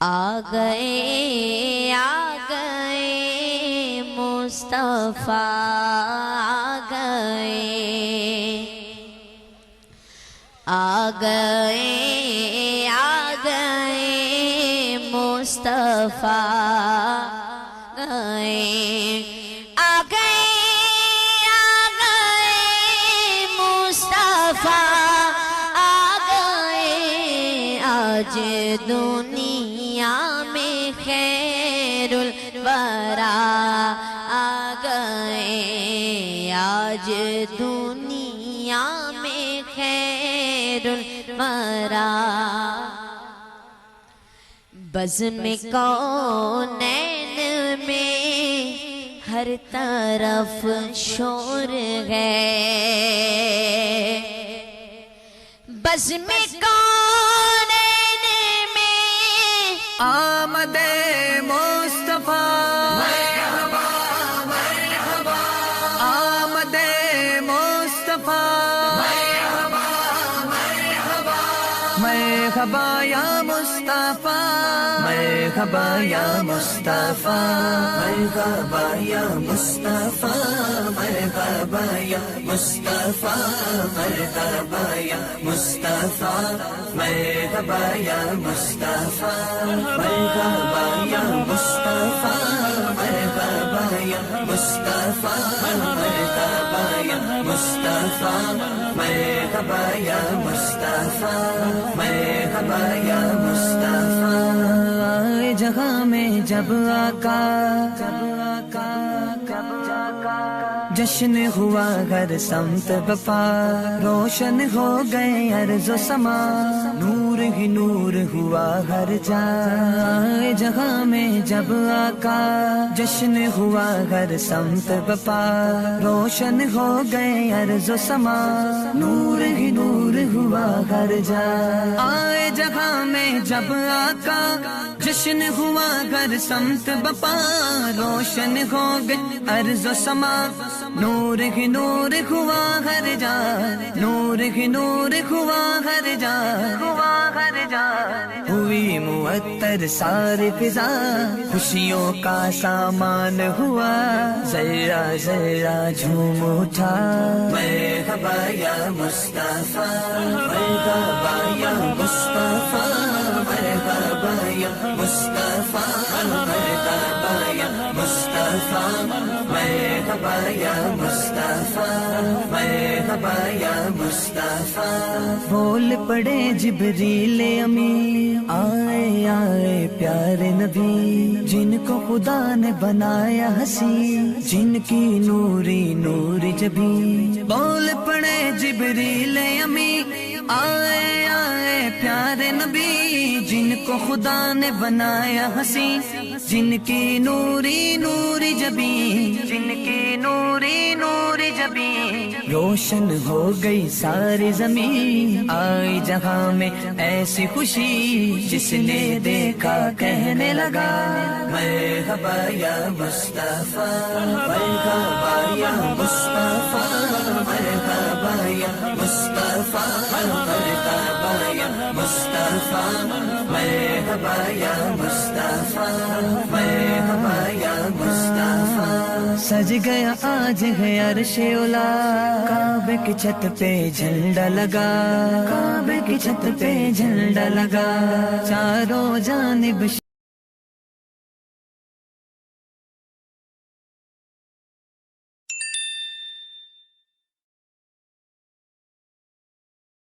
آ گئے مصطفیٰ آ گئے مصطفیٰ آج دنیا میں خیر الورا آ گئے آج دنیا میں خیر الورا بزم کونین میں ہر طرف شور ہے بزم آمد مصطفیٰ مرحبا مرحبا آمد مصطفیٰ مرحبا مرحبا مرحبا یا مصطفیٰ مرحبا یا مصطفیٰ مرحبا یا مصطفیٰ مرحبا یا مصطفیٰ مرحبا یا مصطفیٰ مرحبا یا مصطفیٰ مرحبا یا مصطفیٰ مرحبا یا مصطفیٰ مرحبا یا مصطفیٰ مرحبا یا مصطفیٰ مرحبا یا مصطفیٰ جگہ میں جب آقا جشن ہوا ہر سمت بپا روشن ہو گئے ارض و سما نور ہی نور ہوا ہر جائے جگہ میں جب آقا جشن ہوا ہر سمت بپا روشن ہو گئے ارض و سما نور ہی نور ہوا ہر جائے آئے جگہ میں جب آقا جشن ہوا ہر سمت بپا روشن ہو گئے ارض و سما نور ہی نور ہوا ہر جا نور ہی نور ہوا ہر جا ہوئی معطر ساری فضا خوشیوں کا سامان ہوا ذرا ذرا جھوم اٹھا مرحبا یا مصطفیٰ مرحبا یا مصطفیٰ مرحبا یا مصطفیٰ مرحبا یا مصطفیٰ مرحبا یا مصطفیٰ مرحبا یا مصطفیٰ بول پڑے جبریل امین آئے آئے پیارے نبی جن کو خدا نے بنایا حسین جن کی نوری نوری جبی بول پڑے جبریل امین آئے آئے پیارے نبی جن کو خدا نے بنایا حسین جن کی نوری نوری جبی جن کی نوری نوری جبی روشن ہو گئی ساری زمین آئی جہاں میں ایسی خوشی جس نے دیکھا کہنے لگا مرحبا یا مصطفیٰ مرحبا یا مصطفیٰ مرحبا یا مصطفیٰ مرحبا یا مصطفیٰ مرحبا یا مصطفیٰ مرحبا یا مصطفیٰ سج گیا آج ہے عرش اولا کعبے کی چھت پہ جھنڈا لگا کعبے کی چھت پہ جھنڈا لگا چاروں جانب